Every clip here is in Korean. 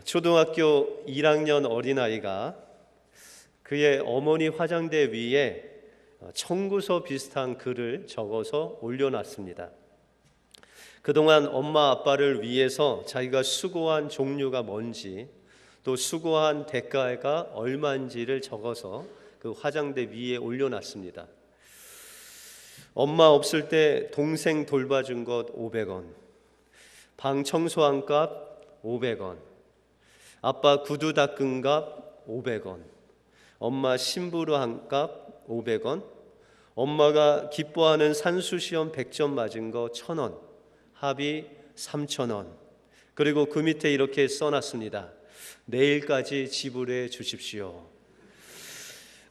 초등학교 1학년 어린아이가 그의 어머니 화장대 위에 청구서 비슷한 글을 적어서 올려놨습니다. 그동안 엄마 아빠를 위해서 자기가 수고한 종류가 뭔지, 또 수고한 대가가 얼마인지를 적어서 그 화장대 위에 올려놨습니다. 엄마 없을 때 동생 돌봐준 것 500원, 방 청소한 값 500원, 아빠 구두 닦은 값 500원, 엄마 심부름 한 값 500원, 엄마가 기뻐하는 산수시험 100점 맞은 거 1000원, 합이 3000원. 그리고 그 밑에 이렇게 써놨습니다. 내일까지 지불해 주십시오.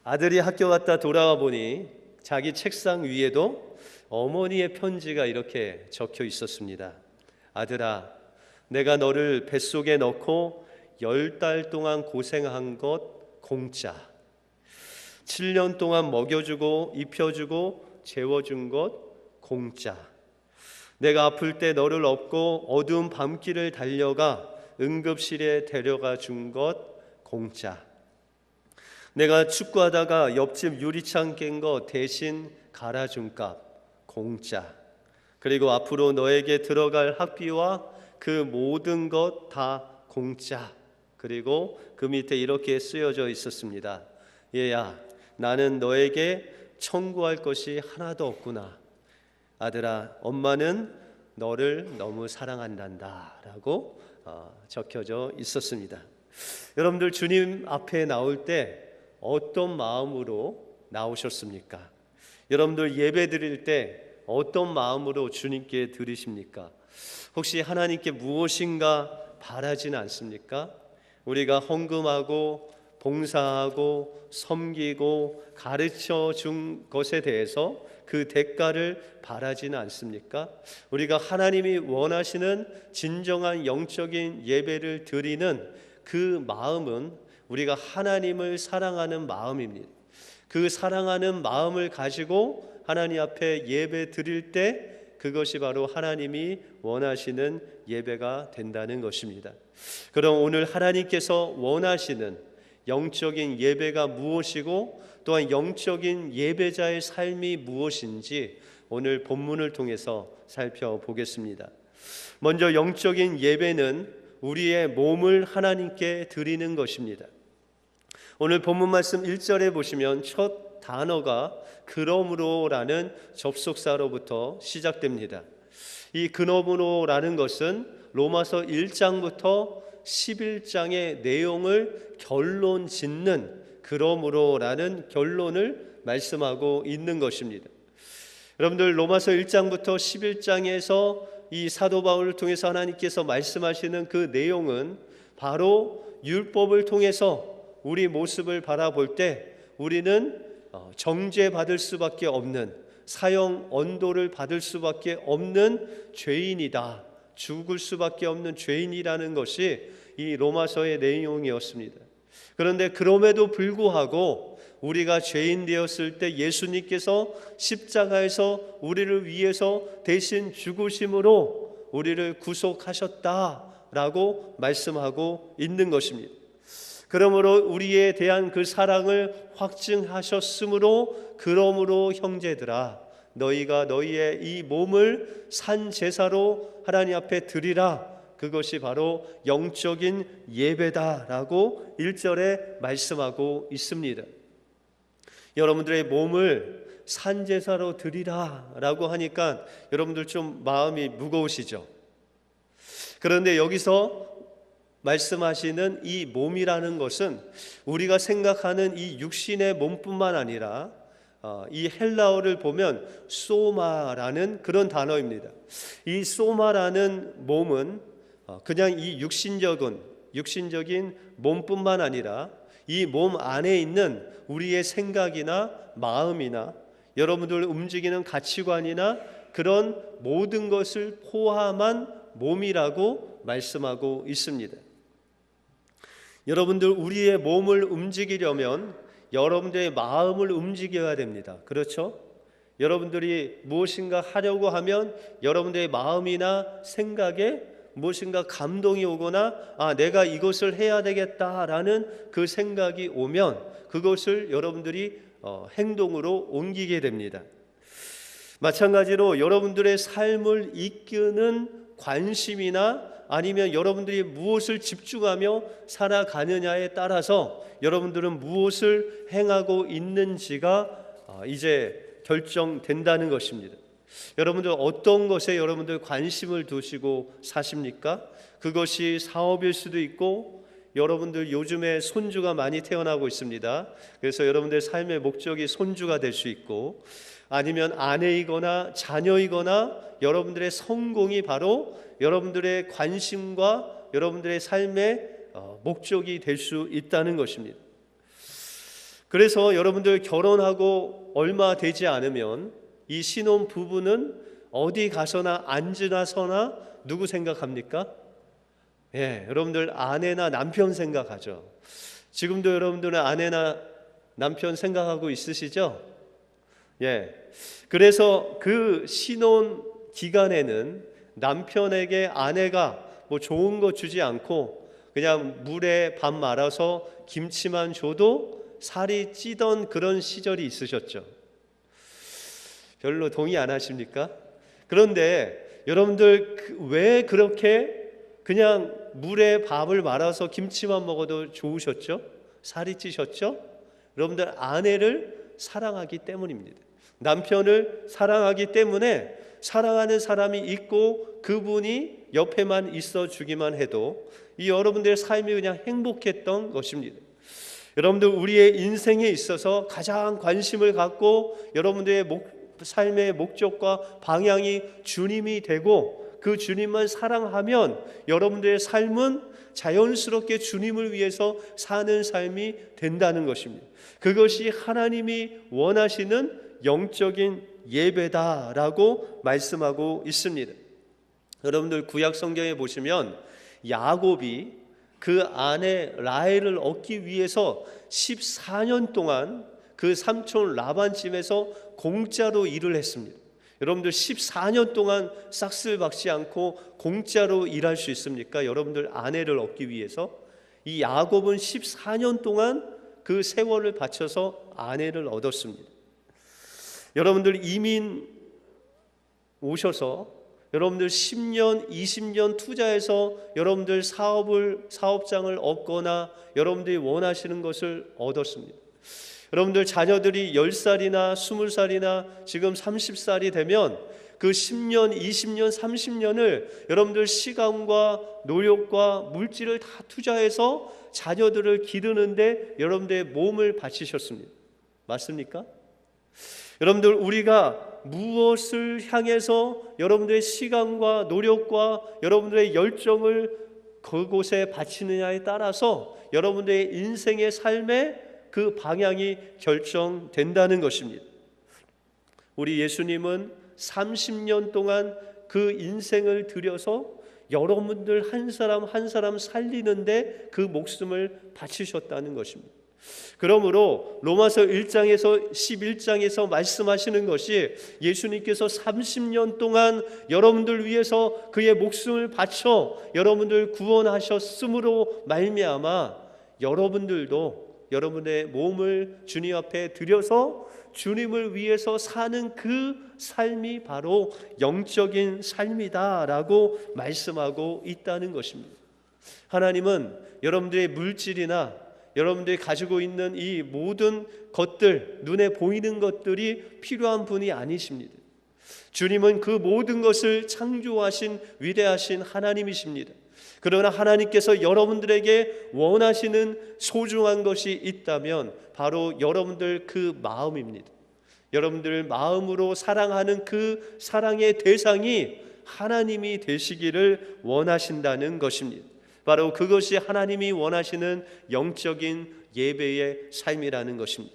아들이 학교 갔다 돌아와 보니 자기 책상 위에도 어머니의 편지가 이렇게 적혀 있었습니다. 아들아, 내가 너를 뱃속에 넣고 10달 동안 고생한 것 공짜, 7년 동안 먹여주고 입혀주고 재워준 것 공짜, 내가 아플 때 너를 업고 어두운 밤길을 달려가 응급실에 데려가 준 것 공짜, 내가 축구하다가 옆집 유리창 깬 거 대신 갈아준 값 공짜, 그리고 앞으로 너에게 들어갈 학비와 그 모든 것 다 공짜. 그리고 그 밑에 이렇게 쓰여져 있었습니다. 얘야, 나는 너에게 청구할 것이 하나도 없구나. 아들아, 엄마는 너를 너무 사랑한단다 라고 적혀져 있었습니다. 여러분들, 주님 앞에 나올 때 어떤 마음으로 나오셨습니까? 여러분들 예배 드릴 때 어떤 마음으로 주님께 드리십니까? 혹시 하나님께 무엇인가 바라지는 않습니까? 우리가 헌금하고 봉사하고 섬기고 가르쳐 준 것에 대해서 그 대가를 바라지는 않습니까? 우리가 하나님이 원하시는 진정한 영적인 예배를 드리는 그 마음은 우리가 하나님을 사랑하는 마음입니다. 그 사랑하는 마음을 가지고 하나님 앞에 예배 드릴 때 그것이 바로 하나님이 원하시는 예배가 된다는 것입니다. 그럼 오늘 하나님께서 원하시는 영적인 예배가 무엇이고 또한 영적인 예배자의 삶이 무엇인지 오늘 본문을 통해서 살펴보겠습니다. 먼저 영적인 예배는 우리의 몸을 하나님께 드리는 것입니다. 오늘 본문 말씀 1절에 보시면 첫 단어가 그러므로라는 접속사로부터 시작됩니다. 이 그러므로라는 것은 로마서 1장부터 11장의 내용을 결론 짓는 그러므로라는 결론을 말씀하고 있는 것입니다. 여러분들, 로마서 1장부터 11장에서 이 사도 바울을 통해서 하나님께서 말씀하시는 그 내용은 바로 율법을 통해서 우리 모습을 바라볼 때 우리는 정죄받을 수밖에 없는, 사형 언도를 받을 수밖에 없는 죄인이다, 죽을 수밖에 없는 죄인이라는 것이 이 로마서의 내용이었습니다. 그런데 그럼에도 불구하고 우리가 죄인 되었을 때 예수님께서 십자가에서 우리를 위해서 대신 죽으심으로 우리를 구속하셨다라고 말씀하고 있는 것입니다. 그러므로 우리에 대한 그 사랑을 확증하셨으므로 그러므로 형제들아, 너희가 너희의 이 몸을 산 제사로 하나님 앞에 드리라. 그것이 바로 영적인 예배다라고 1절에 말씀하고 있습니다. 여러분들의 몸을 산 제사로 드리라라고 하니까 여러분들 좀 마음이 무거우시죠? 그런데 여기서 말씀하시는 이 몸이라는 것은 우리가 생각하는 이 육신의 몸뿐만 아니라 이 헬라어를 보면 소마라는 그런 단어입니다. 이 소마라는 몸은 그냥 이 육신적인 몸뿐만 아니라 이 몸 안에 있는 우리의 생각이나 마음이나 여러분들 움직이는 가치관이나 그런 모든 것을 포함한 몸이라고 말씀하고 있습니다. 여러분들, 우리의 몸을 움직이려면 여러분들의 마음을 움직여야 됩니다. 그렇죠? 여러분들이 무엇인가 하려고 하면 여러분들의 마음이나 생각에 무엇인가 감동이 오거나 내가 이것을 해야 되겠다라는 그 생각이 오면 그것을 여러분들이 행동으로 옮기게 됩니다. 마찬가지로 여러분들의 삶을 이끄는 관심이나 아니면 여러분들이 무엇을 집중하며 살아가느냐에 따라서 여러분들은 무엇을 행하고 있는지가 이제 결정된다는 것입니다. 여러분들 어떤 것에 여러분들 관심을 두시고 사십니까? 그것이 사업일 수도 있고, 여러분들 요즘에 손주가 많이 태어나고 있습니다. 그래서 여러분들 삶의 목적이 손주가 될 수 있고, 아니면 아내이거나 자녀이거나 여러분들의 성공이 바로 여러분들의 관심과 여러분들의 삶의 목적이 될 수 있다는 것입니다. 그래서 여러분들 결혼하고 얼마 되지 않으면 이 신혼 부부는 어디 가서나 앉으나 서나 누구 생각합니까? 여러분들 아내나 남편 생각하죠. 지금도 여러분들은 아내나 남편 생각하고 있으시죠? 그래서 그 신혼 기간에는 남편에게 아내가 뭐 좋은 거 주지 않고 그냥 물에 밥 말아서 김치만 줘도 살이 찌던 그런 시절이 있으셨죠. 별로 동의 안 하십니까? 그런데 여러분들 왜 그렇게 그냥 물에 밥을 말아서 김치만 먹어도 좋으셨죠? 살이 찌셨죠? 여러분들 아내를 사랑하기 때문입니다. 남편을 사랑하기 때문에 사랑하는 사람이 있고 그분이 옆에만 있어 주기만 해도 이 여러분들의 삶이 그냥 행복했던 것입니다. 여러분들 우리의 인생에 있어서 가장 관심을 갖고 여러분들의 삶의 목적과 방향이 주님이 되고 그 주님만 사랑하면 여러분들의 삶은 자연스럽게 주님을 위해서 사는 삶이 된다는 것입니다. 그것이 하나님이 원하시는 영적인 예배다라고 말씀하고 있습니다. 여러분들 구약 성경에 보시면 야곱이 그 아내 라헬을 얻기 위해서 14년 동안 그 삼촌 라반 집에서 공짜로 일을 했습니다. 여러분들 14년 동안 싹쓸 박지 않고 공짜로 일할 수 있습니까? 여러분들 아내를 얻기 위해서 이 야곱은 14년 동안 그 세월을 바쳐서 아내를 얻었습니다. 여러분들 이민 오셔서 여러분들 10년, 20년 투자해서 여러분들 사업장을 얻거나 여러분들이 원하시는 것을 얻었습니다. 여러분들 자녀들이 10살이나 20살이나 지금 30살이 되면 그 10년, 20년, 30년을 여러분들 시간과 노력과 물질을 다 투자해서 자녀들을 기르는데 여러분들의 몸을 바치셨습니다. 맞습니까? 여러분들 우리가 무엇을 향해서 여러분들의 시간과 노력과 여러분들의 열정을 그곳에 바치느냐에 따라서 여러분들의 인생의 삶의 그 방향이 결정된다는 것입니다. 우리 예수님은 30년 동안 그 인생을 들여서 여러분들 한 사람 한 사람 살리는데 그 목숨을 바치셨다는 것입니다. 그러므로 로마서 1장에서 11장에서 말씀하시는 것이 예수님께서 30년 동안 여러분들 위해서 그의 목숨을 바쳐 여러분들 구원하셨으므로 말미암아 여러분들도 여러분의 몸을 주님 앞에 드려서 주님을 위해서 사는 그 삶이 바로 영적인 삶이다라고 말씀하고 있다는 것입니다. 하나님은 여러분들의 물질이나 여러분들이 가지고 있는 이 모든 것들, 눈에 보이는 것들이 필요한 분이 아니십니다. 주님은 그 모든 것을 창조하신 위대하신 하나님이십니다. 그러나 하나님께서 여러분들에게 원하시는 소중한 것이 있다면 바로 여러분들 그 마음입니다. 여러분들 마음으로 사랑하는 그 사랑의 대상이 하나님이 되시기를 원하신다는 것입니다. 바로 그것이 하나님이 원하시는 영적인 예배의 삶이라는 것입니다.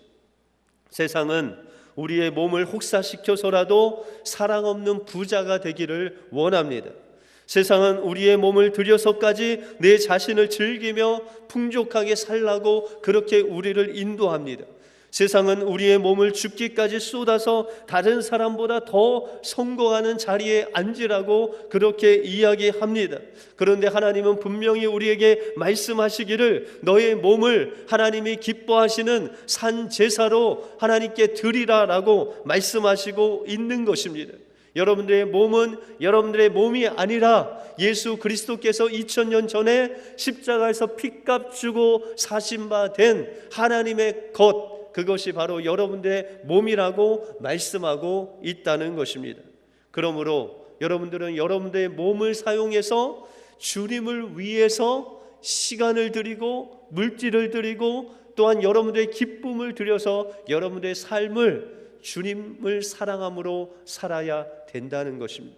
세상은 우리의 몸을 혹사시켜서라도 사랑 없는 부자가 되기를 원합니다. 세상은 우리의 몸을 들여서까지 내 자신을 즐기며 풍족하게 살라고 그렇게 우리를 인도합니다. 세상은 우리의 몸을 죽기까지 쏟아서 다른 사람보다 더 성공하는 자리에 앉으라고 그렇게 이야기합니다. 그런데 하나님은 분명히 우리에게 말씀하시기를 너의 몸을 하나님이 기뻐하시는 산 제사로 하나님께 드리라라고 말씀하시고 있는 것입니다. 여러분들의 몸은 여러분들의 몸이 아니라 예수 그리스도께서 2000년 전에 십자가에서 피값 주고 사신 바 된 하나님의 것, 그것이 바로 여러분들의 몸이라고 말씀하고 있다는 것입니다. 그러므로 여러분들은 여러분들의 몸을 사용해서 주님을 위해서 시간을 드리고 물질을 드리고 또한 여러분들의 기쁨을 드려서 여러분들의 삶을 주님을 사랑함으로 살아야 된다는 것입니다.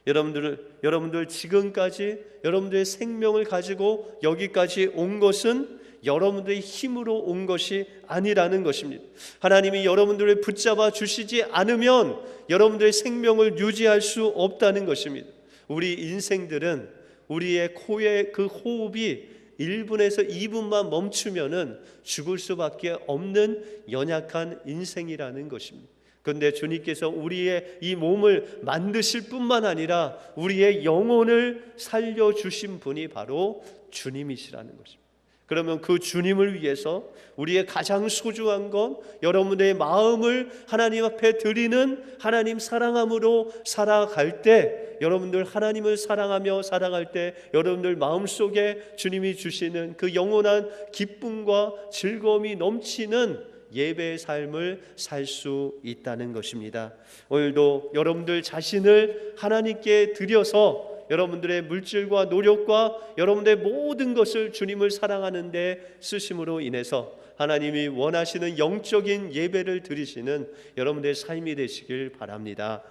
여러분들 지금까지 여러분들의 생명을 가지고 여기까지 온 것은 여러분들의 힘으로 온 것이 아니라는 것입니다. 하나님이 여러분들을 붙잡아 주시지 않으면 여러분들의 생명을 유지할 수 없다는 것입니다. 우리 인생들은 우리의 코의 그 호흡이 1분에서 2분만 멈추면은 죽을 수밖에 없는 연약한 인생이라는 것입니다. 그런데 주님께서 우리의 이 몸을 만드실 뿐만 아니라 우리의 영혼을 살려주신 분이 바로 주님이시라는 것입니다. 그러면 그 주님을 위해서 우리의 가장 소중한 건 여러분의 마음을 하나님 앞에 드리는 하나님 사랑함으로 살아갈 때, 여러분들 하나님을 사랑하며 살아갈 때 여러분들 마음속에 주님이 주시는 그 영원한 기쁨과 즐거움이 넘치는 예배의 삶을 살 수 있다는 것입니다. 오늘도 여러분들 자신을 하나님께 드려서 여러분들의 물질과 노력과 여러분들의 모든 것을 주님을 사랑하는 데 쓰심으로 인해서 하나님이 원하시는 영적인 예배를 드리시는 여러분들의 삶이 되시길 바랍니다.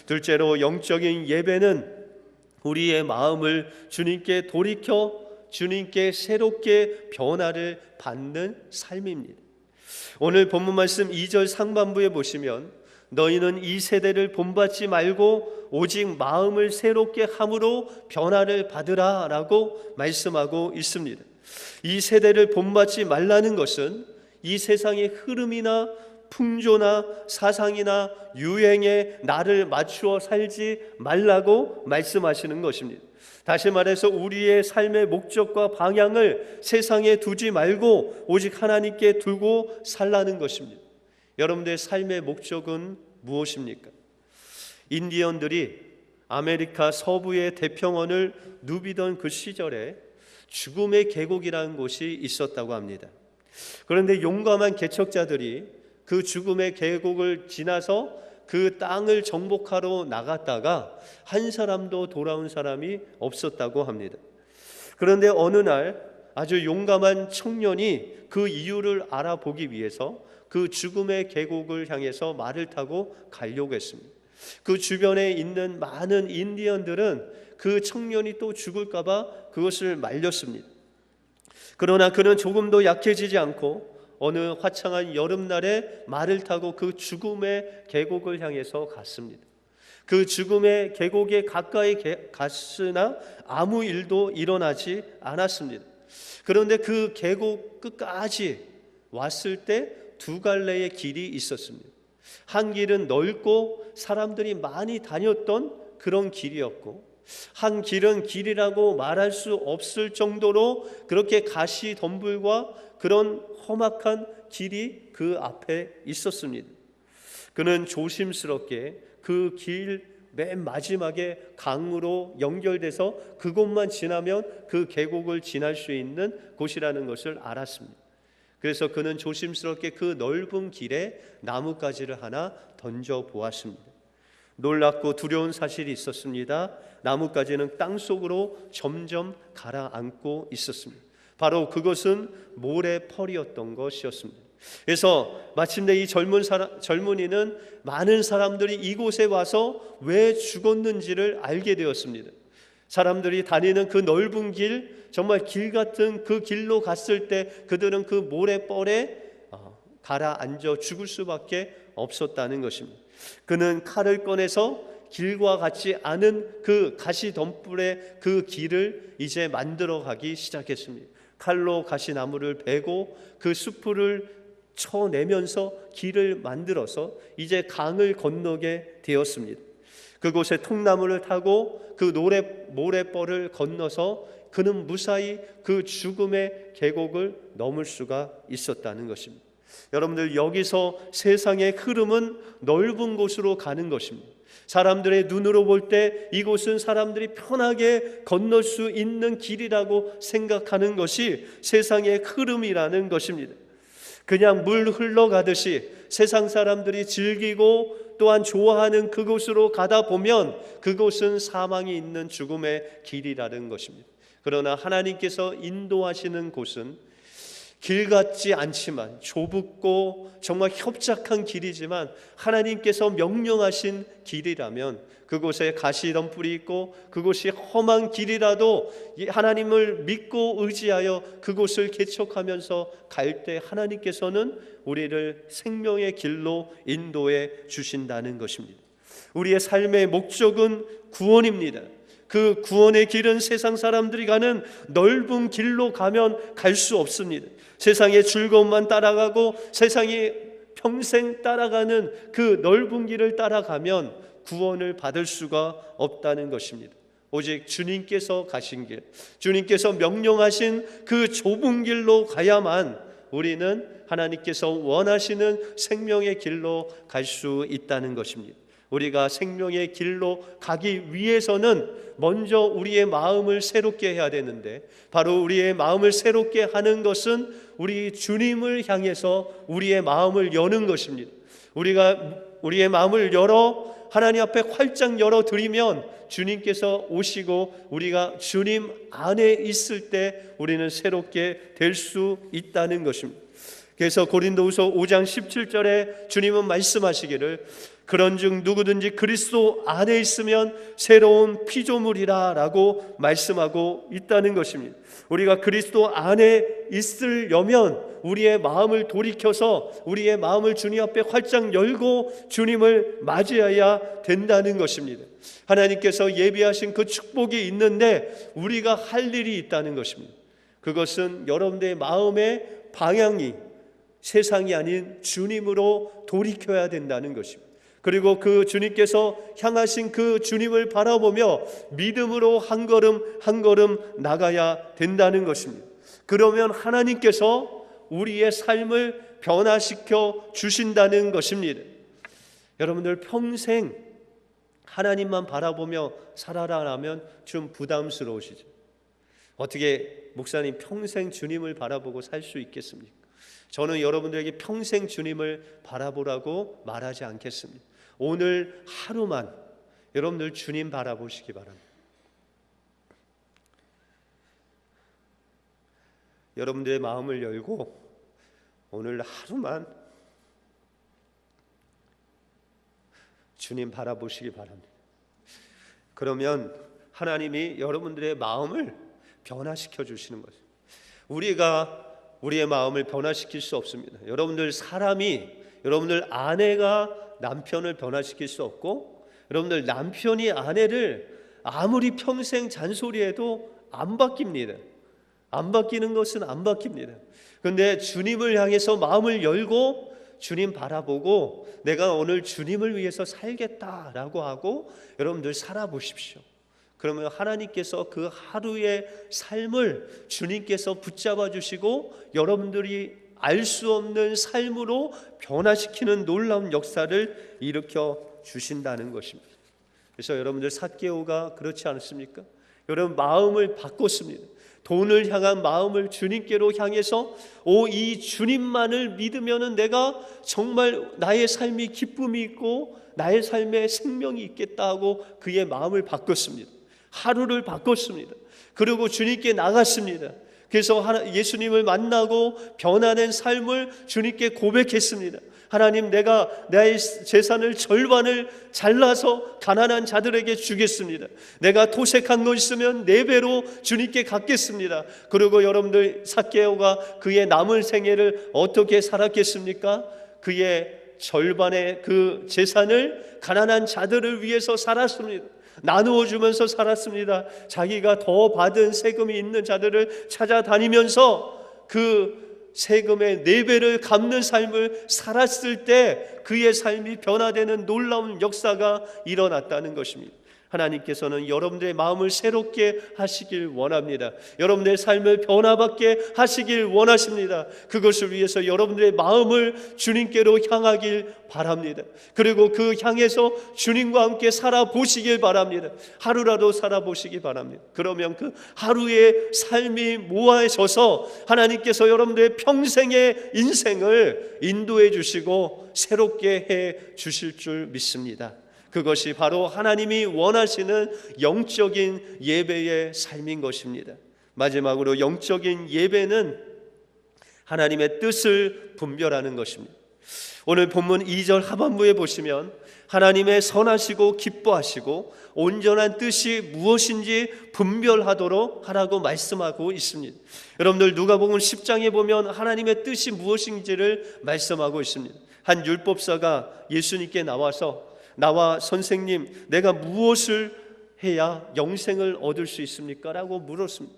둘째로, 영적인 예배는 우리의 마음을 주님께 돌이켜 주님께 새롭게 변화를 받는 삶입니다. 오늘 본문 말씀 2절 상반부에 보시면 너희는 이 세대를 본받지 말고 오직 마음을 새롭게 함으로 변화를 받으라 라고 말씀하고 있습니다. 이 세대를 본받지 말라는 것은 이 세상의 흐름이나 풍조나 사상이나 유행에 나를 맞추어 살지 말라고 말씀하시는 것입니다. 다시 말해서 우리의 삶의 목적과 방향을 세상에 두지 말고 오직 하나님께 두고 살라는 것입니다. 여러분들의 삶의 목적은 무엇입니까? 인디언들이 아메리카 서부의 대평원을 누비던 그 시절에 죽음의 계곡이라는 곳이 있었다고 합니다. 그런데 용감한 개척자들이 그 죽음의 계곡을 지나서 그 땅을 정복하러 나갔다가 한 사람도 돌아온 사람이 없었다고 합니다. 그런데 어느 날 아주 용감한 청년이 그 이유를 알아보기 위해서 그 죽음의 계곡을 향해서 말을 타고 가려고 했습니다. 그 주변에 있는 많은 인디언들은 그 청년이 또 죽을까 봐 그것을 말렸습니다. 그러나 그는 조금도 약해지지 않고 어느 화창한 여름날에 말을 타고 그 죽음의 계곡을 향해서 갔습니다. 그 죽음의 계곡에 가까이 갔으나 아무 일도 일어나지 않았습니다. 그런데 그 계곡 끝까지 왔을 때 두 갈래의 길이 있었습니다. 한 길은 넓고 사람들이 많이 다녔던 그런 길이었고, 한 길은 길이라고 말할 수 없을 정도로 그렇게 가시 덤불과 그런 험악한 길이 그 앞에 있었습니다. 그는 조심스럽게 그 길 맨 마지막에 강으로 연결돼서 그곳만 지나면 그 계곡을 지날 수 있는 곳이라는 것을 알았습니다. 그래서 그는 조심스럽게 그 넓은 길에 나뭇가지를 하나 던져 보았습니다. 놀랍고 두려운 사실이 있었습니다. 나뭇가지는 땅속으로 점점 가라앉고 있었습니다. 바로 그것은 모래펄이었던 것이었습니다. 그래서 마침내 이 젊은이는 많은 사람들이 이곳에 와서 왜 죽었는지를 알게 되었습니다. 사람들이 다니는 그 넓은 길, 정말 길 같은 그 길로 갔을 때 그들은 그 모래벌에 가라앉아 죽을 수밖에 없었다는 것입니다. 그는 칼을 꺼내서 길과 같지 않은 그 가시 덤불의 그 길을 이제 만들어 가기 시작했습니다. 칼로 가시나무를 베고 그 숯불을 쳐내면서 길을 만들어서 이제 강을 건너게 되었습니다. 그곳에 통나무를 타고 그 모래벌을 건너서 그는 무사히 그 죽음의 계곡을 넘을 수가 있었다는 것입니다. 여러분들, 여기서 세상의 흐름은 넓은 곳으로 가는 것입니다. 사람들의 눈으로 볼 때 이곳은 사람들이 편하게 건널 수 있는 길이라고 생각하는 것이 세상의 흐름이라는 것입니다. 그냥 물 흘러가듯이 세상 사람들이 즐기고 또한 좋아하는 그곳으로 가다 보면 그곳은 사망이 있는 죽음의 길이라는 것입니다. 그러나 하나님께서 인도하시는 곳은 길 같지 않지만 좁고 정말 협착한 길이지만 하나님께서 명령하신 길이라면 그곳에 가시덤불이 있고 그곳이 험한 길이라도 하나님을 믿고 의지하여 그곳을 개척하면서 갈 때 하나님께서는 우리를 생명의 길로 인도해 주신다는 것입니다. 우리의 삶의 목적은 구원입니다. 그 구원의 길은 세상 사람들이 가는 넓은 길로 가면 갈 수 없습니다. 세상의 즐거움만 따라가고 세상이 평생 따라가는 그 넓은 길을 따라가면 구원을 받을 수가 없다는 것입니다. 오직 주님께서 가신 길, 주님께서 명령하신 그 좁은 길로 가야만 우리는 하나님께서 원하시는 생명의 길로 갈 수 있다는 것입니다. 우리가 생명의 길로 가기 위해서는 먼저 우리의 마음을 새롭게 해야 되는데, 바로 우리의 마음을 새롭게 하는 것은 우리 주님을 향해서 우리의 마음을 여는 것입니다. 우리가 우리의 마음을 열어 하나님 앞에 활짝 열어드리면 주님께서 오시고 우리가 주님 안에 있을 때 우리는 새롭게 될 수 있다는 것입니다. 그래서 고린도후서 5장 17절에 주님은 말씀하시기를 그런즉 누구든지 그리스도 안에 있으면 새로운 피조물이라 라고 말씀하고 있다는 것입니다. 우리가 그리스도 안에 있으려면 우리의 마음을 돌이켜서 우리의 마음을 주님 앞에 활짝 열고 주님을 맞이해야 된다는 것입니다. 하나님께서 예비하신 그 축복이 있는데 우리가 할 일이 있다는 것입니다. 그것은 여러분들의 마음의 방향이 세상이 아닌 주님으로 돌이켜야 된다는 것입니다. 그리고 그 주님께서 향하신 그 주님을 바라보며 믿음으로 한 걸음 한 걸음 나가야 된다는 것입니다. 그러면 하나님께서 우리의 삶을 변화시켜 주신다는 것입니다. 여러분들 평생 하나님만 바라보며 살아라면 좀 부담스러우시죠? 어떻게 목사님 평생 주님을 바라보고 살 수 있겠습니까? 저는 여러분들에게 평생 주님을 바라보라고 말하지 않겠습니다. 오늘 하루만 여러분들 주님 바라보시기 바랍니다. 여러분들의 마음을 열고 오늘 하루만 주님 바라보시기 바랍니다. 그러면 하나님이 여러분들의 마음을 변화시켜 주시는 거죠. 우리가 우리의 마음을 변화시킬 수 없습니다. 여러분들 여러분들 아내가 남편을 변화시킬 수 없고, 여러분들 남편이 아내를 아무리 평생 잔소리해도 안 바뀝니다. 안 바뀌는 것은 안 바뀝니다. 그런데 주님을 향해서 마음을 열고 주님 바라보고 내가 오늘 주님을 위해서 살겠다라고 하고 여러분들 살아보십시오. 그러면 하나님께서 그 하루의 삶을 주님께서 붙잡아 주시고 여러분들이 알 수 없는 삶으로 변화시키는 놀라운 역사를 일으켜 주신다는 것입니다. 그래서 여러분들 삭개오가 그렇지 않습니까? 여러분 마음을 바꿨습니다. 돈을 향한 마음을 주님께로 향해서 이 주님만을 믿으면은 내가 정말 나의 삶이 기쁨이 있고 나의 삶에 생명이 있겠다 하고 그의 마음을 바꿨습니다. 하루를 바꿨습니다. 그리고 주님께 나갔습니다. 그래서 예수님을 만나고 변화된 삶을 주님께 고백했습니다. 하나님, 내가 나의 재산을 절반을 잘라서 가난한 자들에게 주겠습니다. 내가 토색한 거 있으면 4배로 주님께 갚겠습니다. 그리고 여러분들 삭개오가 그의 남은 생애를 어떻게 살았겠습니까? 그의 절반의 그 재산을 가난한 자들을 위해서 살았습니다. 나누어 주면서 살았습니다. 자기가 더 받은 세금이 있는 자들을 찾아다니면서 그 세금의 4배를 갚는 삶을 살았을 때 그의 삶이 변화되는 놀라운 역사가 일어났다는 것입니다. 하나님께서는 여러분들의 마음을 새롭게 하시길 원합니다. 여러분들의 삶을 변화받게 하시길 원하십니다. 그것을 위해서 여러분들의 마음을 주님께로 향하길 바랍니다. 그리고 그 향해서 주님과 함께 살아보시길 바랍니다. 하루라도 살아보시기 바랍니다. 그러면 그 하루의 삶이 모아져서 하나님께서 여러분들의 평생의 인생을 인도해 주시고 새롭게 해 주실 줄 믿습니다. 그것이 바로 하나님이 원하시는 영적인 예배의 삶인 것입니다. 마지막으로 영적인 예배는 하나님의 뜻을 분별하는 것입니다. 오늘 본문 2절 하반부에 보시면 하나님의 선하시고 기뻐하시고 온전한 뜻이 무엇인지 분별하도록 하라고 말씀하고 있습니다. 여러분들 누가복음 10장에 보면 하나님의 뜻이 무엇인지를 말씀하고 있습니다. 한 율법사가 예수님께 나와 선생님, 내가 무엇을 해야 영생을 얻을 수 있습니까? 라고 물었습니다.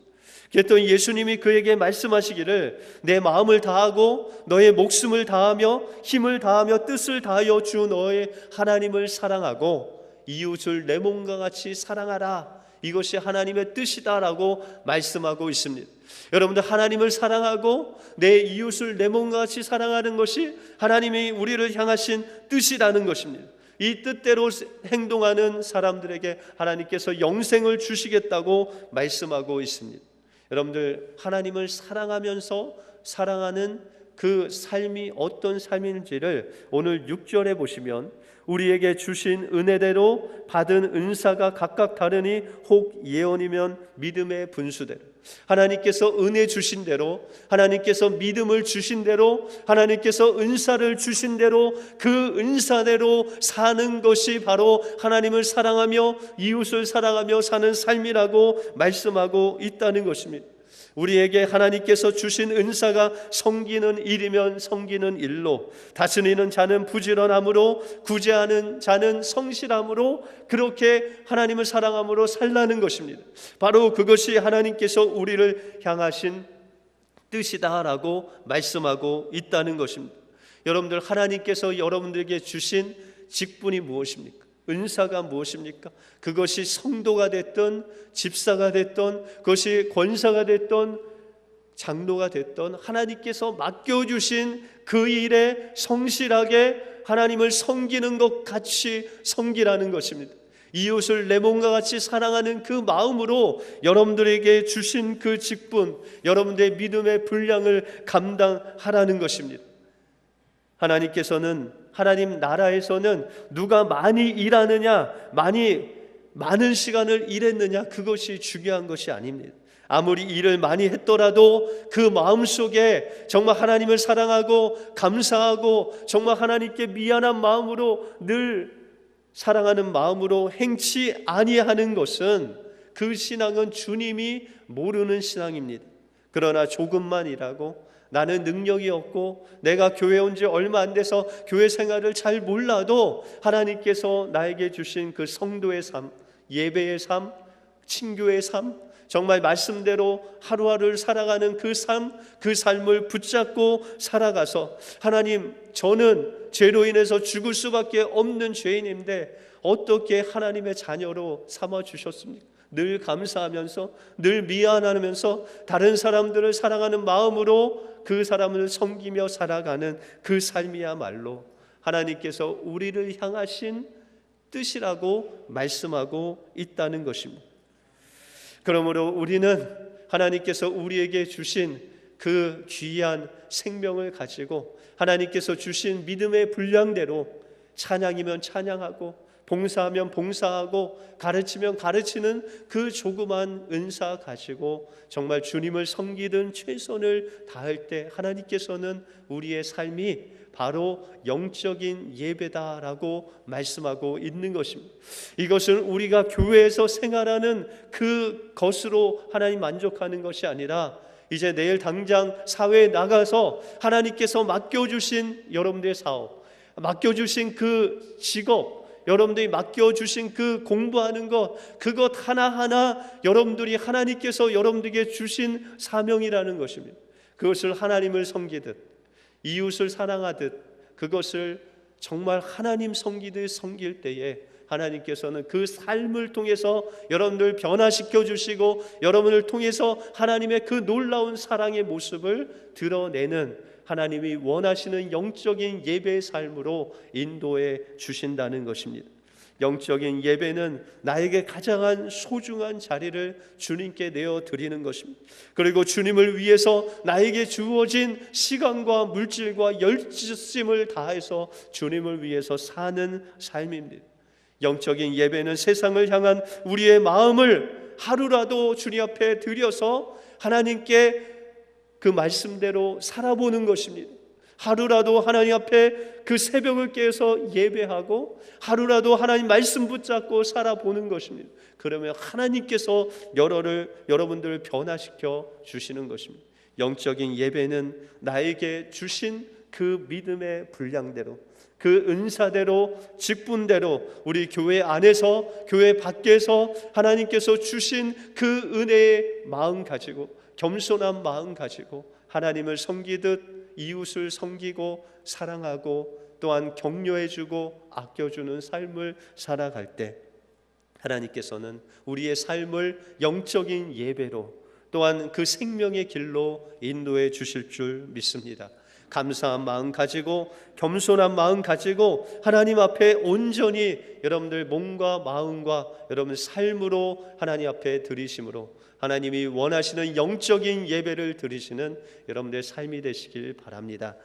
그랬더니 예수님이 그에게 말씀하시기를 내 마음을 다하고 너의 목숨을 다하며 힘을 다하며 뜻을 다하여 주 너의 하나님을 사랑하고 이웃을 내 몸과 같이 사랑하라. 이것이 하나님의 뜻이다라고 말씀하고 있습니다. 여러분들 하나님을 사랑하고 내 이웃을 내 몸과 같이 사랑하는 것이 하나님이 우리를 향하신 뜻이라는 것입니다. 이 뜻대로 행동하는 사람들에게 하나님께서 영생을 주시겠다고 말씀하고 있습니다. 여러분들 하나님을 사랑하면서 살아가는 그 삶이 어떤 삶인지를 오늘 6절에 보시면 우리에게 주신 은혜대로 받은 은사가 각각 다르니 혹 예언이면 믿음의 분수대로, 하나님께서 은혜 주신 대로, 하나님께서 믿음을 주신 대로, 하나님께서 은사를 주신 대로 그 은사대로 사는 것이 바로 하나님을 사랑하며 이웃을 사랑하며 사는 삶이라고 말씀하고 있다는 것입니다. 우리에게 하나님께서 주신 은사가 섬기는 일이면 섬기는 일로, 다스리는 자는 부지런함으로, 구제하는 자는 성실함으로 그렇게 하나님을 사랑함으로 살라는 것입니다. 바로 그것이 하나님께서 우리를 향하신 뜻이다라고 말씀하고 있다는 것입니다. 여러분들 하나님께서 여러분들에게 주신 직분이 무엇입니까? 은사가 무엇입니까? 그것이 성도가 됐던 집사가 됐던 그것이 권사가 됐던 장로가 됐던 하나님께서 맡겨주신 그 일에 성실하게 하나님을 섬기는 것 같이 섬기라는 것입니다. 이웃을 내 몸과 같이 사랑하는 그 마음으로 여러분들에게 주신 그 직분, 여러분들의 믿음의 분량을 감당하라는 것입니다. 하나님께서는 하나님 나라에서는 누가 많이 일하느냐, 많은 시간을 일했느냐, 그것이 중요한 것이 아닙니다. 아무리 일을 많이 했더라도 그 마음속에 정말 하나님을 사랑하고 감사하고 정말 하나님께 미안한 마음으로 늘 사랑하는 마음으로 행치 아니하는 것은 그 신앙은 주님이 모르는 신앙입니다. 그러나 조금만 일하고 나는 능력이 없고 내가 교회 온 지 얼마 안 돼서 교회 생활을 잘 몰라도 하나님께서 나에게 주신 그 성도의 삶, 예배의 삶, 친교의 삶, 정말 말씀대로 하루하루를 살아가는 그 삶을 붙잡고 살아가서 하나님, 저는 죄로 인해서 죽을 수밖에 없는 죄인인데 어떻게 하나님의 자녀로 삼아주셨습니까? 늘 감사하면서 늘 미안하면서 다른 사람들을 사랑하는 마음으로 그 사람을 섬기며 살아가는 그 삶이야말로 하나님께서 우리를 향하신 뜻이라고 말씀하고 있다는 것입니다. 그러므로 우리는 하나님께서 우리에게 주신 그 귀한 생명을 가지고 하나님께서 주신 믿음의 분량대로 찬양이면 찬양하고 봉사하면 봉사하고 가르치면 가르치는 그 조그만 은사 가지고 정말 주님을 섬기든 최선을 다할 때 하나님께서는 우리의 삶이 바로 영적인 예배다라고 말씀하고 있는 것입니다. 이것은 우리가 교회에서 생활하는 그 것으로 하나님 만족하는 것이 아니라 이제 내일 당장 사회에 나가서 하나님께서 맡겨주신 여러분들의 사업, 맡겨주신 그 직업, 여러분들이 맡겨주신 그 공부하는 것, 그것 하나하나 여러분들이 하나님께서 여러분들에게 주신 사명이라는 것입니다. 그것을 하나님을 섬기듯 이웃을 사랑하듯 그것을 정말 하나님 섬기듯 섬길 때에 하나님께서는 그 삶을 통해서 여러분들 변화시켜 주시고 여러분을 통해서 하나님의 그 놀라운 사랑의 모습을 드러내는 하나님이 원하시는 영적인 예배의 삶으로 인도해 주신다는 것입니다. 영적인 예배는 나에게 가장 소중한 자리를 주님께 내어드리는 것입니다. 그리고 주님을 위해서 나에게 주어진 시간과 물질과 열심을 다해서 주님을 위해서 사는 삶입니다. 영적인 예배는 세상을 향한 우리의 마음을 하루라도 주님 앞에 드려서 하나님께 그 말씀대로 살아보는 것입니다. 하루라도 하나님 앞에 그 새벽을 깨서 예배하고 하루라도 하나님 말씀 붙잡고 살아보는 것입니다. 그러면 하나님께서 여러분들을 변화시켜 주시는 것입니다. 영적인 예배는 나에게 주신 그 믿음의 분량대로 그 은사대로 직분대로 우리 교회 안에서 교회 밖에서 하나님께서 주신 그 은혜의 마음 가지고 겸손한 마음 가지고 하나님을 섬기듯 이웃을 섬기고 사랑하고 또한 격려해주고 아껴주는 삶을 살아갈 때 하나님께서는 우리의 삶을 영적인 예배로 또한 그 생명의 길로 인도해 주실 줄 믿습니다. 감사한 마음 가지고 겸손한 마음 가지고 하나님 앞에 온전히 여러분들 몸과 마음과 여러분 삶으로 하나님 앞에 드리심으로 하나님이 원하시는 영적인 예배를 드리시는 여러분들의 삶이 되시길 바랍니다.